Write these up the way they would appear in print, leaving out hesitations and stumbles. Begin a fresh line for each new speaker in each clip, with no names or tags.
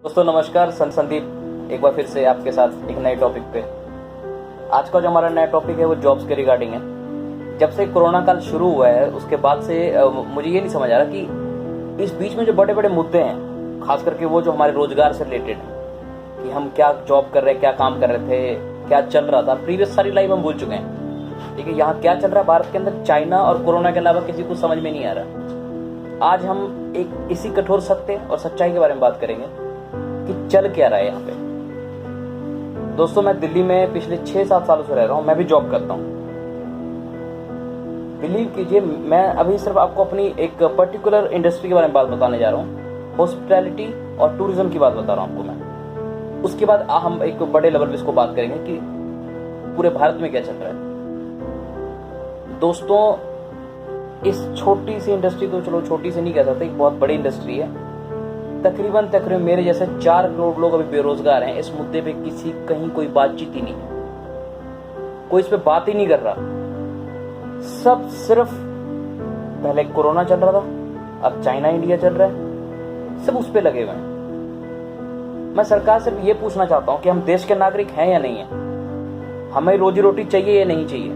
दोस्तों नमस्कार, संदीप एक बार फिर से आपके साथ एक नए टॉपिक पे। आज का जो हमारा नया टॉपिक है वो जॉब्स के रिगार्डिंग है। जब से कोरोना काल शुरू हुआ है उसके बाद से मुझे ये नहीं समझ आ रहा कि इस बीच में जो बड़े बड़े मुद्दे हैं, खास करके वो जो हमारे रोजगार से रिलेटेड है कि हम क्या जॉब कर रहे हैं, क्या काम कर रहे थे, क्या चल रहा था, प्रीवियस सारी लाइफ हम भूल चुके हैं। ठीक है, यहाँ क्या चल रहा है भारत के अंदर, चाइना और कोरोना के अलावा किसी को समझ में नहीं आ रहा। आज हम एक इसी कठोर सत्य और सच्चाई के बारे में बात करेंगे कि चल क्या रहा है यहाँ पे। दोस्तों मैं दिल्ली में पिछले 6-7 सालों से रह रहा हूँ, मैं भी जॉब करता हूँ। बिलीव कीजिए, मैं अभी सिर्फ आपको अपनी एक पर्टिकुलर इंडस्ट्री के बारे में बात बताने जा रहा हूँ, हॉस्पिटैलिटी और टूरिज्म की बात बता रहा हूँ आपको मैं। उसके बाद हम एक बड़े लेवल पे इसको बात करेंगे कि पूरे भारत में क्या चल रहा है। दोस्तों इस छोटी सी इंडस्ट्री, तो चलो छोटी सी नहीं कह सकते, एक बहुत बड़ी इंडस्ट्री है। तकरीबन मेरे जैसे 4 करोड़ लोग अभी बेरोजगार हैं। इस मुद्दे पे किसी कहीं कोई बातचीत ही नहीं है, कोई इस पे बात ही नहीं कर रहा। सब सिर्फ पहले कोरोना चल रहा था, अब चाइना इंडिया चल रहा है, सब उस पे लगे हुए हैं। मैं सरकार से ये पूछना चाहता हूं कि हम देश के नागरिक हैं या नहीं है, हमें रोजी रोटी चाहिए या नहीं चाहिए,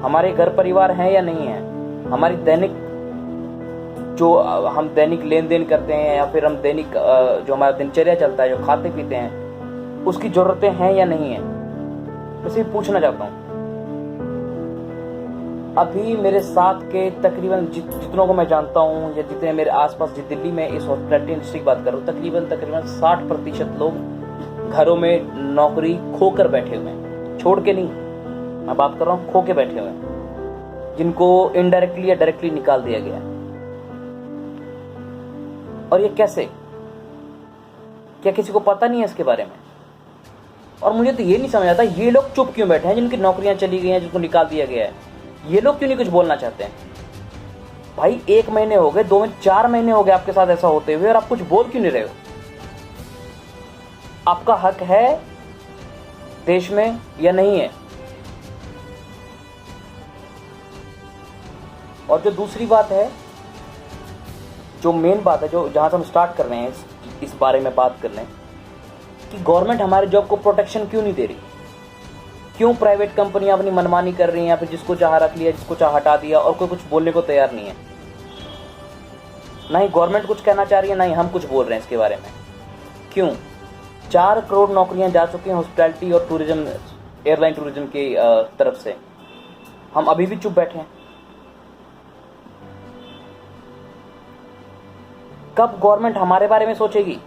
हमारे घर परिवार हैं या नहीं है, हमारी दैनिक जो हम दैनिक लेन देन करते हैं या फिर हम दैनिक जो हमारा दिनचर्या चलता है, जो खाते पीते हैं, उसकी जरूरतें हैं या नहीं है, मैं सिर्फ पूछना चाहता हूं। अभी मेरे साथ के तकरीबन जितनों को मैं जानता हूं या जितने मेरे आसपास दिल्ली में इस हॉस्पिटैलिटी इंडस्ट्री की बात करूं, तकरीबन 60% लोग घरों में नौकरी खोकर बैठे हुए हैं। छोड़ के नहीं, मैं बात कर रहा हूं खो के बैठे हुए हैं, जिनको इनडायरेक्टली या डायरेक्टली निकाल दिया गया है। और ये कैसे, क्या किसी को पता नहीं है इसके बारे में? और मुझे तो ये नहीं समझ आता ये लोग चुप क्यों बैठे हैं, जिनकी नौकरियां चली गई हैं, जिनको निकाल दिया गया है, ये लोग क्यों नहीं कुछ बोलना चाहते हैं? भाई 1 महीने हो गए, 2 में 4 महीने हो गए आपके साथ ऐसा होते हुए, और आप कुछ बोल क्यों नहीं रहे हो? आपका हक है देश में या नहीं है? और जो दूसरी बात है, जो मेन बात है, जो जहां से हम स्टार्ट कर रहे हैं इस बारे में बात करने, कि गवर्नमेंट हमारे जॉब को प्रोटेक्शन क्यों नहीं दे रही? क्यों प्राइवेट कंपनियां अपनी मनमानी कर रही हैं, या फिर जिसको चाह रख लिया, जिसको चाह हटा दिया, और कोई कुछ बोलने को तैयार नहीं है? ना ही गवर्नमेंट कुछ कहना चाह रही है, ना ही हम कुछ बोल रहे हैं इसके बारे में। क्यों? 4 करोड़ नौकरियां जा चुकी हैं हॉस्पिटैलिटी और टूरिज्म, एयरलाइन टूरिज्म की तरफ से, हम अभी भी चुप बैठे हैं। कब गवर्नमेंट हमारे बारे में सोचेगी?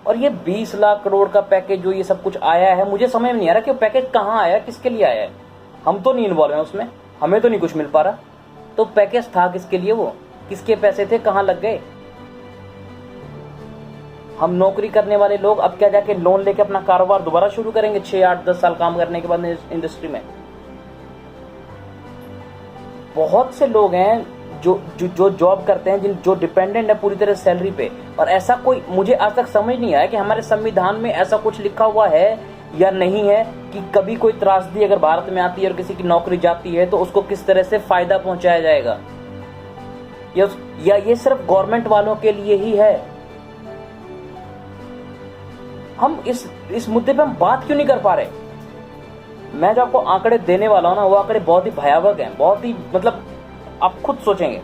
और ये 20 लाख करोड़ का पैकेज जो ये सब कुछ आया है, मुझे समझ में नहीं आ रहा कि वो पैकेज कहाँ आया, किसके लिए आया है। हम तो नहीं इन्वॉल्व हैं उसमें, हमें तो नहीं कुछ मिल पा रहा। तो पैकेज था किसके लिए, वो किसके पैसे थे, कहाँ लग गए? हम नौकरी करने वाले लोग अब क्या जाके लोन लेके अपना कारोबार दोबारा शुरू करेंगे 6, 8, 10 साल काम करने के बाद इंडस्ट्री में? बहुत से लोग हैं जो जॉब करते हैं, जो डिपेंडेंट है पूरी तरह सैलरी पे। और ऐसा कोई, मुझे आज तक समझ नहीं आया कि हमारे संविधान में ऐसा कुछ लिखा हुआ है या नहीं है कि कभी कोई त्रासदी अगर भारत में आती है और किसी की नौकरी जाती है तो उसको किस तरह से फायदा पहुंचाया जाएगा, या ये सिर्फ गवर्नमेंट वालों के लिए ही है? हम इस मुद्दे पे हम बात क्यों नहीं कर पा रहे? मैं जो आपको आंकड़े देने वाला हूं ना, वो आंकड़े बहुत ही भयावह हैं, बहुत ही, मतलब आप खुद सोचेंगे।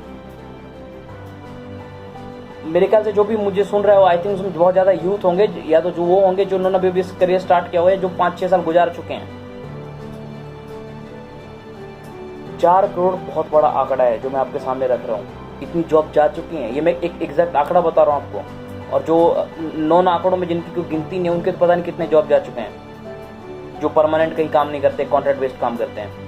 मेरे ख्याल से जो भी मुझे सुन रहा है वो आई थिंक उसमें बहुत ज्यादा यूथ होंगे, या तो जो वो होंगे जो उन्होंने अभी करियर स्टार्ट किया हुआ है, जो 5-6 साल गुजार चुके हैं। 4 करोड़ बहुत बड़ा आंकड़ा है जो मैं आपके सामने रख रहा हूँ। इतनी जॉब जा चुकी हैं, ये मैं एक एग्जैक्ट आंकड़ा बता रहा हूँ आपको। और जो नॉन आंकड़ों में जिनकी कोई गिनती नहीं है, उनके तो पता नहीं कितने जॉब जा चुके हैं, जो परमानेंट कहीं काम नहीं करते, कॉन्ट्रैक्ट बेस्ड काम करते हैं।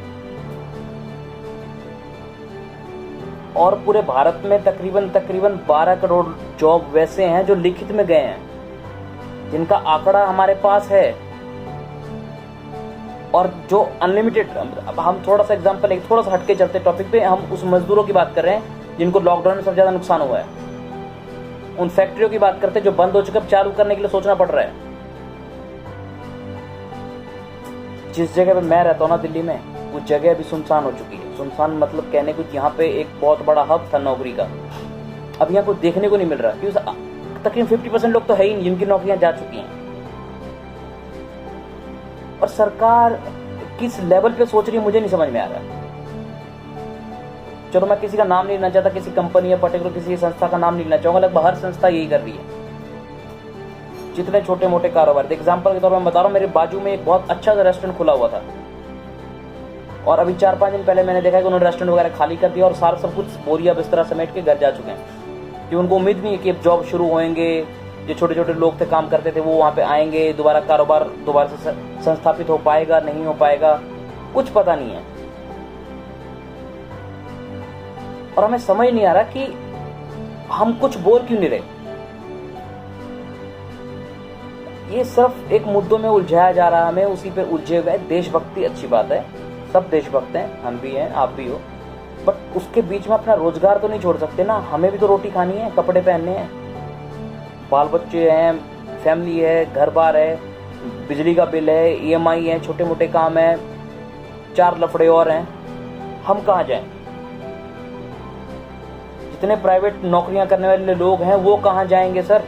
और पूरे भारत में तकरीबन 12 करोड़ जॉब वैसे हैं जो लिखित में गए हैं, जिनका आंकड़ा हमारे पास है। और जो अनलिमिटेड, अब हम थोड़ा सा एग्जांपल, एक थोड़ा सा हटके चलते टॉपिक पे, हम उस मजदूरों की बात कर रहे हैं जिनको लॉकडाउन में सबसे ज्यादा नुकसान हुआ है। उन फैक्ट्रियों की बात करते हैं जो बंद हो चुके, अब चालू करने के लिए सोचना पड़ रहा है। जिस जगह पे मैं रहता हूँ ना दिल्ली में, वो जगह अभी सुनसान हो चुकी है। सुनसान मतलब कहने को, यहाँ पे एक बहुत बड़ा हब था नौकरी का, अब यहाँ कुछ देखने को नहीं मिल रहा। क्यों? तकरीबन 50% लोग तो है ही नहीं जिनकी नौकरियां जा चुकी हैं। और सरकार किस लेवल पे सोच रही है मुझे नहीं समझ में आ रहा। चलो मैं किसी का नाम नहीं लेना चाहता, किसी कंपनी या पर्टिकुलर किसी संस्था का नाम नहीं लेना चाहूंगा, लगभग हर संस्था यही कर रही है। जितने छोटे मोटे कारोबार, एग्जाम्पल के तौर पर मैं बता रहा हूँ, मेरे बाजू में एक बहुत अच्छा सा रेस्टोरेंट खुला हुआ था और अभी 4-5 दिन पहले मैंने देखा कि उन्होंने रेस्टोरेंट वगैरह खाली कर दिया और सारा सब कुछ बोरिया बिस्तरा समेट के घर जा चुके हैं कि उनको उम्मीद नहीं है कि अब जॉब शुरू होंगे। जो छोटे छोटे लोग थे काम करते थे वो वहाँ पे आएंगे, दोबारा कारोबार दोबारा से संस्थापित हो पाएगा नहीं हो पाएगा, कुछ पता नहीं है। और हमें समझ नहीं आ रहा कि हम कुछ बोल क्यों नहीं रहे। ये सिर्फ एक मुद्दों में उलझाया जा रहा है, हमें उसी पे उलझे हुए। देशभक्ति अच्छी बात है, सब देशभक्त हैं, हम भी हैं, आप भी हो, बट उसके बीच में अपना रोजगार तो नहीं छोड़ सकते ना। हमें भी तो रोटी खानी है, कपड़े पहनने हैं, बाल बच्चे हैं, फैमिली है, घर बार है, बिजली का बिल है, EMI है, छोटे मोटे काम है, 4 लफड़े और हैं। हम कहाँ जाएं? जितने प्राइवेट नौकरियां करने वाले लोग हैं वो कहाँ जाएंगे सर?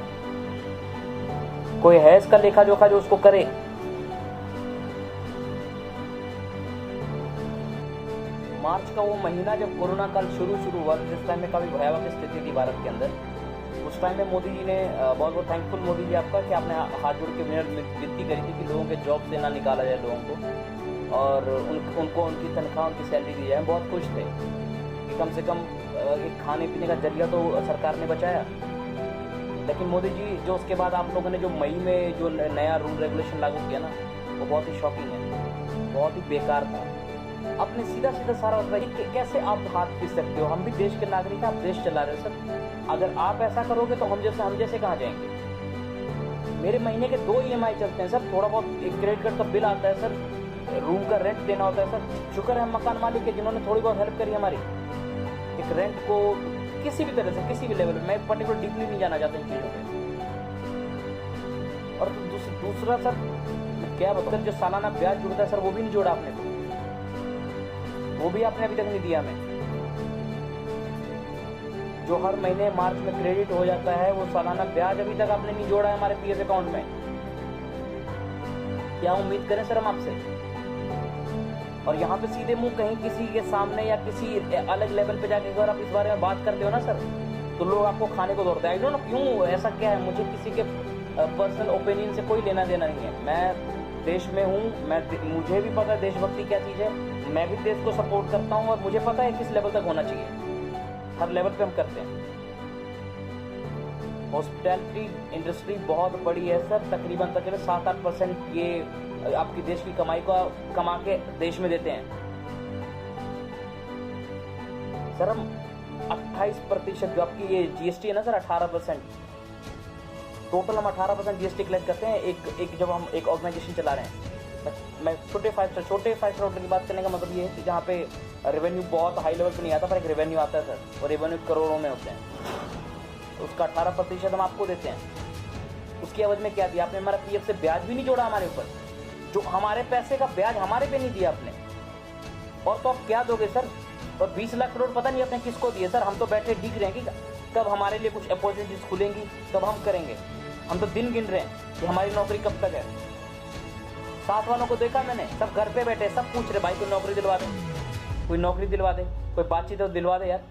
कोई है इसका लेखा जोखा जो उसको करे? मार्च का वो महीना जब कोरोना काल शुरू हुआ, जिस टाइम में काफी भयावह स्थिति थी भारत के अंदर, उस टाइम में मोदी जी ने बहुत बहुत थैंकफुल मोदी जी आपका कि आपने हाथ जोड़ के विनती करी थी कि लोगों के जॉब से ना निकाला जाए लोगों को और उनको उनकी तनख्वाह उनकी सैलरी दी जाए। बहुत खुश थे कि कम से कम एक खाने पीने का जरिया तो सरकार ने बचाया। लेकिन मोदी जी जो उसके बाद आप लोगों ने जो मई में जो नया रूल रेगुलेशन लागू किया ना, वो बहुत ही शॉकिंग है, बहुत ही बेकार था। आपने सीधा सारा कैसे आप हाथ खींच सकते हो? हम भी देश के नागरिक हैं, आप देश चला रहे हो सर। अगर आप ऐसा करोगे तो हम जैसे कहाँ जाएंगे? मेरे महीने के 2 EMI चलते हैं सर, थोड़ा बहुत एक क्रेडिट कार्ड का बिल आता है सर, रूम का रेंट देना होता है सर। शुक्र है हम मकान मालिक है जिन्होंने थोड़ी बहुत हेल्प करी हमारी, एक रेंट को किसी भी तरह से किसी भी लेवल में। मैं पर्टिकुलर डीपली नहीं जाना चाहता इन चीज़ों पे। और दूसरा सर क्या बताओ, जो सालाना ब्याज जुड़ता है सर वो भी नहीं जोड़ा आपने, वो भी आपने अभी तक नहीं दिया हमें। जो हर महीने मार्च में क्रेडिट हो जाता है वो सालाना ब्याज अभी तक आपने नहीं जोड़ा है हमारे PF अकाउंट में। क्या उम्मीद करें सर हम आपसे? और यहाँ पे सीधे मुंह कहीं किसी के सामने या किसी अलग लेवल पे जाके अगर आप इस बारे में बात करते हो ना सर, तो लोग आपको खाने को दौड़ते हैं। आई डोंट नो क्यों, ऐसा क्या है? मुझे किसी के पर्सनल ओपिनियन से कोई लेना देना नहीं है। मैं देश में हूँ, मुझे भी पता है देशभक्ति क्या चीज़ है, मैं भी देश को सपोर्ट करता हूँ और मुझे पता है किस लेवल तक होना चाहिए। हर लेवल पे हम करते हैं। हॉस्पिटैलिटी इंडस्ट्री बहुत बड़ी है सर, तकरीबन 7-8% ये आपकी देश की कमाई को कमा के देश में देते हैं सर। हम 28% जो आपकी ये GST है ना सर, 18%, टोटल हम 18% GST कलेक्ट करते हैं। एक जब हम एक ऑर्गेनाइजेशन चला रहे हैं, मैं छोटे 5 स्टार होटल की बात करने का मतलब ये है कि जहाँ पे रेवेन्यू बहुत हाई लेवल पे नहीं आता, पर एक रेवेन्यू आता है सर, और रेवेन्यू करोड़ों में होते हैं, तो उसका 18% हम आपको देते हैं। उसकी एवज में क्या दिया आपने? हमारा PF से ब्याज भी नहीं जोड़ा हमारे ऊपर, जो हमारे पैसे का ब्याज हमारे पे नहीं दिया आपने। और तो आप क्या दोगे सर? और 20 लाख करोड़ पता नहीं आपने किसको दिए सर। हम तो बैठे दिख रहे हैं कि कब हमारे लिए कुछ अपॉर्चुनिटीज खुलेंगी, कब हम करेंगे। हम तो दिन गिन रहे हैं कि हमारी नौकरी कब तक है। साथ वालों को देखा मैंने, सब घर पे बैठे, सब पूछ रहे भाई कोई नौकरी दिलवा दे, कोई नौकरी दिलवा दे, कोई बातचीत तो दिलवा दे यार।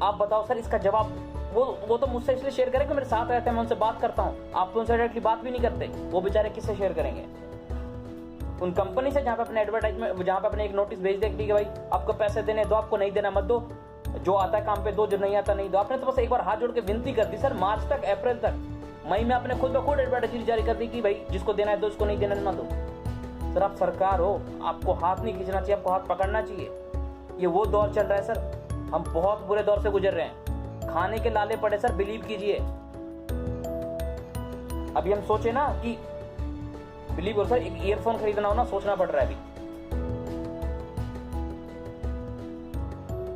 आप बताओ सर इसका जवाब। वो तो मुझसे इसलिए शेयर करें कि मेरे साथ रहते हैं, मैं उनसे बात करता हूँ। आप तो उनसे डायरेक्टली बात भी नहीं करते, वो बेचारे किससे शेयर करेंगे? उन कंपनी से जहाँ पे अपने एडवर्टाइजमेंट, जहाँ पे अपने एक नोटिस भेज दे कि भाई आपको पैसे देने दो, आपको नहीं देना मत दो, जो आता है काम पे दो, जो नहीं आता नहीं दो। आपने तो बस एक बार हाथ जोड़ के विनती कर दी सर, मार्च तक, अप्रैल तक। मई में आपने खुद ब खुद एडवर्टाइजमेंट जारी कर दी कि भाई जिसको देना है दो, जिसको नहीं देना मत दो। सर आप सरकार हो, आपको हाथ नहीं खींचना चाहिए, आपको हाथ पकड़ना चाहिए। ये वो दौर चल रहा है सर, हम बहुत बुरे दौर से गुजर रहे हैं, खाने के लाले पड़े सर, बिलीव कीजिए। अभी हम सोचे ना कि बिलीव करो सर, एक ईयरफोन खरीदना हो ना, सोचना पड़ रहा है। अभी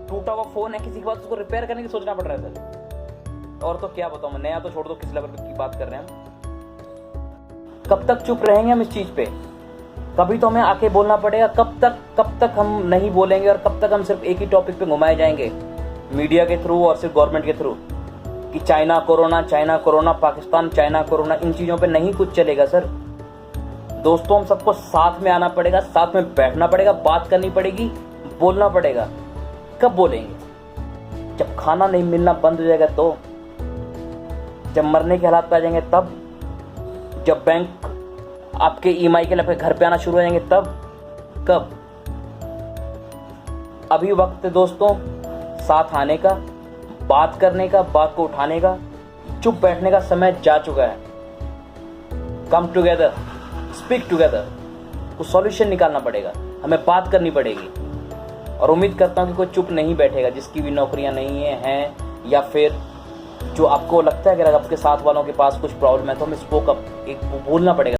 टूटा हुआ फोन है किसी के पास, उसको रिपेयर करने की सोचना पड़ रहा है सर। और तो क्या बताऊं मैं, नया तो छोड़ दो, किस लेवल की बात कर रहे हैं हम। कब तक चुप रहेंगे हम इस चीज पे? कभी तो हमें आके बोलना पड़ेगा। कब तक हम नहीं बोलेंगे और कब तक हम सिर्फ एक ही टॉपिक पे घुमाए जाएंगे मीडिया के थ्रू और सिर्फ गवर्नमेंट के थ्रू कि China corona, Pakistan China corona, इन चीज़ों पे नहीं कुछ चलेगा सर। दोस्तों, हम सबको साथ में आना पड़ेगा, साथ में बैठना पड़ेगा, बात करनी पड़ेगी, बोलना पड़ेगा। कब बोलेंगे? जब खाना नहीं मिलना बंद हो जाएगा, तो जब मरने के हालात पे आ जाएंगे तब, जब बैंक आपके ईएमआई के लिए आपके घर पे आना शुरू हो जाएंगे तब, कब? अभी वक्त है दोस्तों साथ आने का, बात करने का, बात को उठाने का। चुप बैठने का समय जा चुका है। कम टुगेदर, स्पीक टुगेदर, कुछ सॉल्यूशन निकालना पड़ेगा, हमें बात करनी पड़ेगी। और उम्मीद करता हूँ कि कोई चुप नहीं बैठेगा, जिसकी भी नौकरियां नहीं हैं या फिर जो आपको लगता है कि अगर आपके साथ वालों के पास कुछ प्रॉब्लम है तो हमें स्पोक अप, एक बोलना पड़ेगा।